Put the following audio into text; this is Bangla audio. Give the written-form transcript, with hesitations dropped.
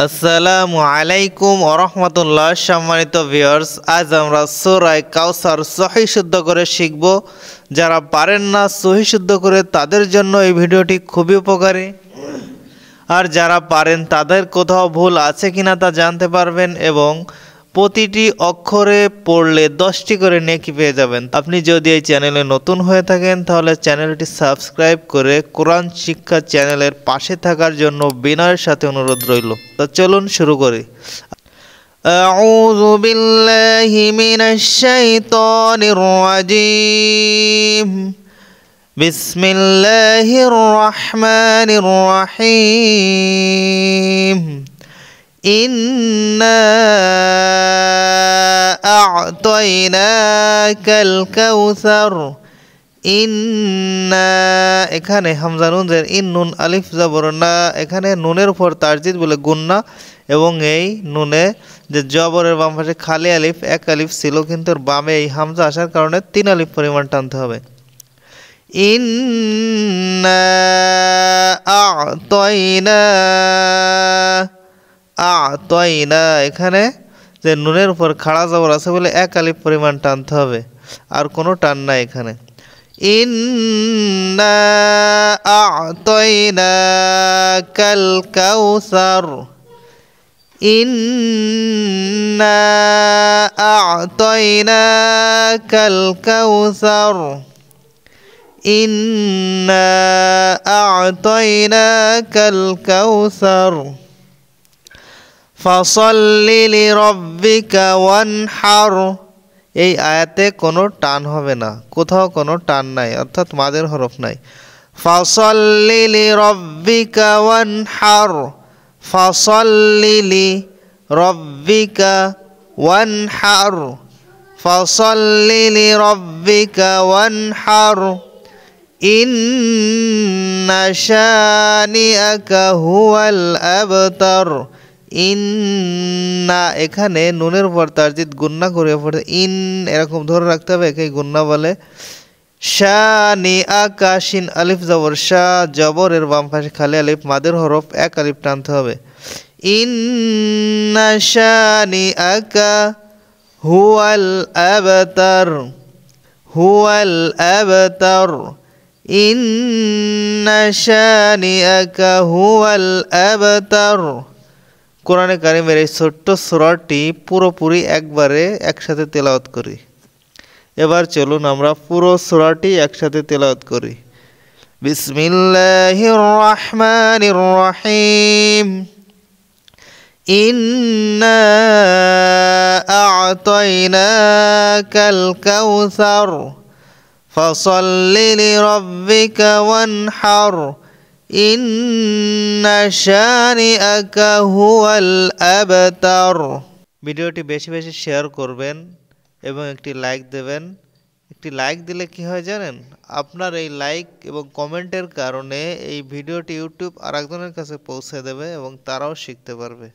আসসালামু আলাইকুম ওয়া রাহমাতুল্লাহ। সম্মানিত ভিউয়ার্স, আজ আমরা সূরা কাউসার সহি শুদ্ধ করে শিখব। যারা পারেন না সহি শুদ্ধ করে তাদের জন্য এই ভিডিওটি খুবই উপকারী, আর যারা পারেন তাদের কোথাও ভুল আছে কিনা তা জানতে পারবেন এবং প্রতিটি অক্ষরে পড়লে 10টি করে নেকি পেয়ে যাবেন। আপনি যদি এই চ্যানেলে নতুন হয়ে থাকেন তাহলে চ্যানেলটি সাবস্ক্রাইব করে কোরআন শিক্ষা চ্যানেলের পাশে থাকার জন্য বিনয়ের সাথে অনুরোধ রইল। তো চলুন শুরু করি। আউযু বিল্লাহি মিনাশ শাইতানির রাজীম। বিসমিল্লাহির রহমানির রহিম। ইন্না আ'তাইনাকাল কাউসার। ইন্না, এখানে হামজা নুন জের ইন নুন আলিফ জবর না, এখানে নুনের উপর তারজিদ বলে গুন্না, এবং এই নুনে যে জবরের বাম পাশে খালি আলিফ এক আলিফ ছিল, কিন্তু বামে এই হামজা আসার কারণে 3 আলিফ পরিমাণ টানতে হবে। ইন্না আ'তাইনা, এখানে যে নুনের উপর খাড়া জবর আছে বলে 1 আলিফ পরিমাণ টানতে হবে, আর কোনো টান নাই এখানে। ইন্না আ'তাইনাকাল কাউসার। ইন্না আ'তাইনাকাল কাউসার। ইন্না আ'তাইনাকাল কাউসার। ফাসাল্লি লিরাব্বিকা ওয়ানহার। এই আয়াতে কোনো টান হবে না, কোথাও কোনো টান নাই, অর্থাৎ মাদের হরফ নাই। ফাসাল্লি লিরাব্বিকা ওয়ানহার। ফাসাল্লি লিরাব্বিকা ওয়ানহার। ফাসাল্লি লিরাব্বিকা ওয়ানহার। ইন্না শানিআকা হুয়াল আবতার। ইন্না, এখানে নুনের উপর তারজিদ গুন্না করে পড়ে ইন এরকম ধরে রাখতে হবে, একে গুন্না বলে। শানিআকা, শিন আলিফ জবর শা, জবরের বাম পাশে খালি আলিফ, মাদের হরফ 1 আলিফ টানতে হবে। ইন্না শানিআকা হুয়াল আবতার। হুয়াল আবতার। ইন্না শানিআকা হুয়াল আবতার। কোরআনে কারিমের এই ছোট্ট সূরাটি পুরোপুরি একবারে একসাথে তেলাওয়াত করি। এবার চলুন আমরা পুরো সূরাটি একসাথে তেলাওয়াত করি। বিসমিল্লাহির রহমানির রহিম। ইন্না আ'তাইনাকাল কাউসার। ফাসাল্লি লিরাব্বিকা ওয়ানহার। ইন্না শানিআকা হুয়াল আবতার। ভিডিওটি বেশি বেশি শেয়ার করবেন এবং একটি লাইক দেবেন। একটি লাইক দিলে কি হয় জানেন? আপনার এই লাইক এবং কমেন্টের কারণে এই ভিডিওটি ইউটিউব আরেকজনের কাছে পৌঁছে দেবে এবং তারাও শিখতে পারবে।